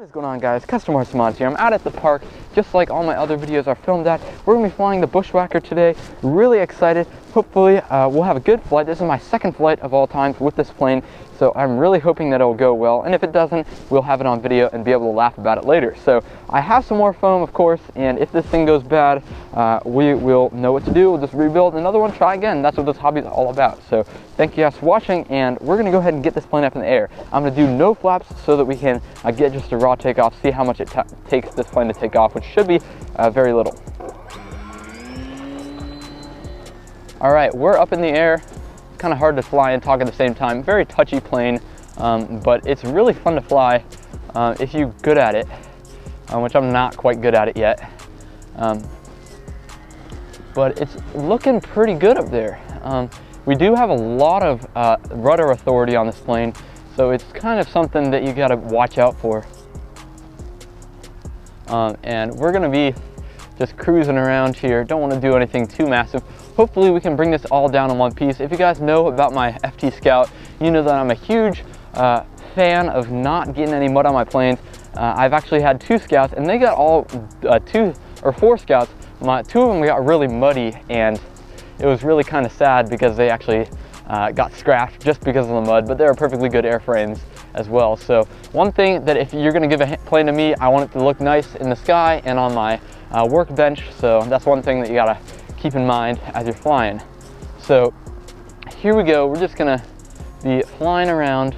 What is going on, guys? Custom Horse Mods here. I'm out at the park, just like all my other videos are filmed at. We're going to be flying the Bushwacker today. Really excited. Hopefully we'll have a good flight. This is my second flight of all time with this plane, so I'm really hoping that it will go well. And if it doesn't, we'll have it on video and be able to laugh about it later. So I have some more foam, of course, and if this thing goes bad, we will know what to do. We'll just rebuild another one, try again. That's what this hobby is all about. So thank you guys for watching, and we're going to go ahead and get this plane up in the air. I'm going to do no flaps so that we can get just a raw takeoff, see how much it takes this plane to take off, which should be very little. All right, we're up in the air. It's kind of hard to fly and talk at the same time. Very touchy plane, but it's really fun to fly if you're good at it, which I'm not quite good at it yet. But it's looking pretty good up there. We do have a lot of rudder authority on this plane, so it's kind of something that you gotta watch out for. And we're gonna be just cruising around here. Don't want to do anything too massive. Hopefully we can bring this all down in one piece. If you guys know about my FT Scout, you know that I'm a huge fan of not getting any mud on my planes. I've actually had 2 Scouts, and they got all 2 or 4 Scouts. 2 of them got really muddy, and it was really kind of sad because they actually got scratched just because of the mud, but they're perfectly good airframes as well. So one thing that if you're going to give a plane to me, I want it to look nice in the sky and on my workbench. So that's one thing that you gotta keep in mind as you're flying. So here we go. We're just gonna be flying around.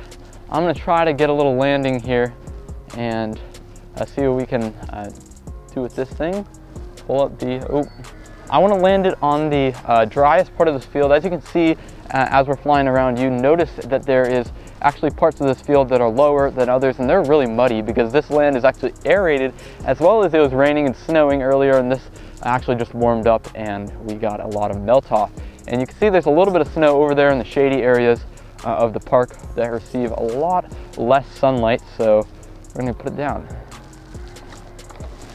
I'm gonna try to get a little landing here and see what we can do with this thing. Pull up the, I want to land it on the driest part of this field. As you can see, as we're flying around, you notice that there is actually parts of this field that are lower than others, and they're really muddy because this land is actually aerated, as well as it was raining and snowing earlier, and this actually just warmed up and we got a lot of melt off. And you can see there's a little bit of snow over there in the shady areas of the park that receive a lot less sunlight, so we're going to put it down.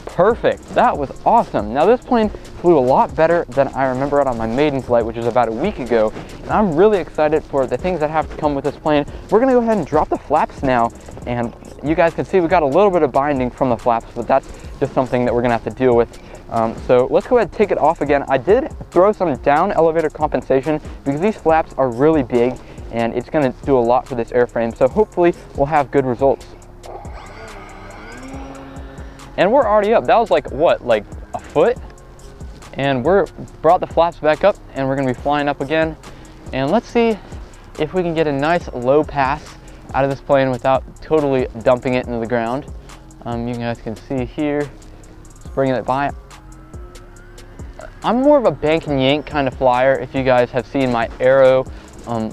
Perfect. That was awesome. Now this plane flew a lot better than I remember it on my maiden flight, which was about a week ago, and I'm really excited for the things that have to come with this plane. We're going to go ahead and drop the flaps now, and you guys can see we got a little bit of binding from the flaps, but that's just something that we're going to have to deal with. So let's go ahead and take it off again. I did throw some down elevator compensation because these flaps are really big and it's going to do a lot for this airframe, so hopefully we'll have good results. And we're already up. That was like, what, like a foot? And we're brought the flaps back up, and we're gonna be flying up again. And let's see if we can get a nice low pass out of this plane without totally dumping it into the ground. You guys can see here, just bringing it by. I'm more of a bank and yank kind of flyer. If you guys have seen my Arrow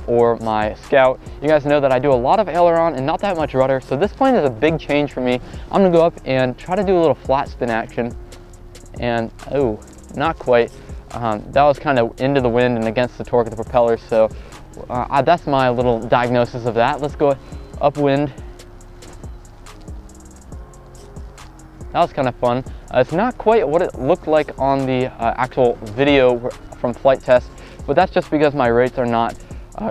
or my Scout, you guys know that I do a lot of aileron and not that much rudder, so this plane is a big change for me. I'm gonna go up and try to do a little flat spin action, and oh, not quite. That was kind of into the wind and against the torque of the propeller, so that's my little diagnosis of that. Let's go upwind. That was kind of fun. It's not quite what it looked like on the actual video from flight test, but that's just because my rates are not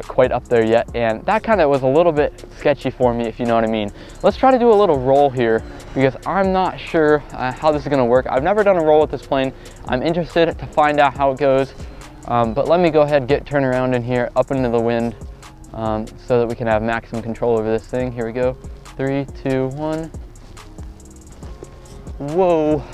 quite up there yet, and that kind of was a little bit sketchy for me, if you know what I mean. Let's try to do a little roll here because I'm not sure how this is going to work. I've never done a roll with this plane. I'm interested to find out how it goes, but let me go ahead and turn around in here up into the wind so that we can have maximum control over this thing. Here we go. 3, 2, 1. Whoa,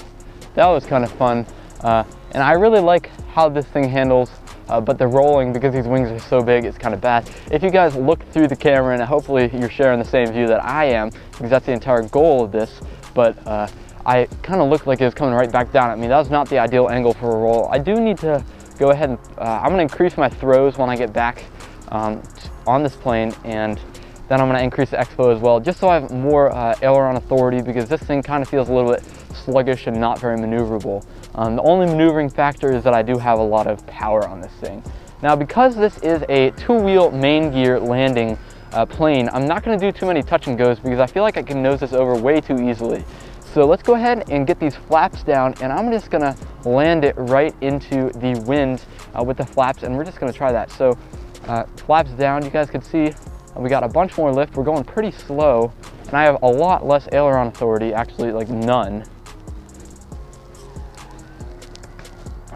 that was kind of fun, and I really like how this thing handles. But the rolling, because these wings are so big, it's kind of bad. If you guys look through the camera, and hopefully you're sharing the same view that I am, because that's the entire goal of this, but I kind of looked like it was coming right back down at me. That was not the ideal angle for a roll. I do need to go ahead and, I'm going to increase my throws when I get back on this plane, and then I'm going to increase the expo as well, just so I have more aileron authority, because this thing kind of feels a little bit sluggish and not very maneuverable. The only maneuvering factor is that I do have a lot of power on this thing. Now, because this is a 2-wheel main gear landing plane, I'm not going to do too many touch and goes because I feel like I can nose this over way too easily. So let's go ahead and get these flaps down, and I'm just going to land it right into the wind with the flaps, and we're just going to try that. So flaps down, you guys can see we got a bunch more lift. We're going pretty slow, and I have a lot less aileron authority, actually like none.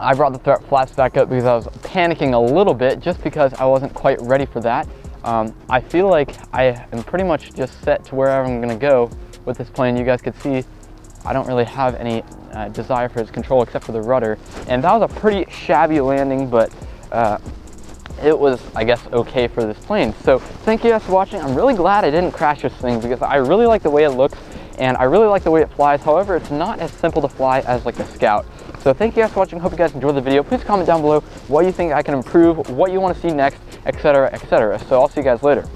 I brought the flaps back up because I was panicking a little bit, just because I wasn't quite ready for that. I feel like I am pretty much just set to wherever I'm gonna go with this plane. You guys could see I don't really have any desire for its control except for the rudder. And that was a pretty shabby landing, but it was, I guess, okay for this plane. So thank you guys for watching. I'm really glad I didn't crash this thing because I really like the way it looks and I really like the way it flies. However, it's not as simple to fly as like the Scout. So thank you guys for watching. Hope you guys enjoyed the video. Please comment down below what you think I can improve, what you want to see next, etc., etc. So I'll see you guys later.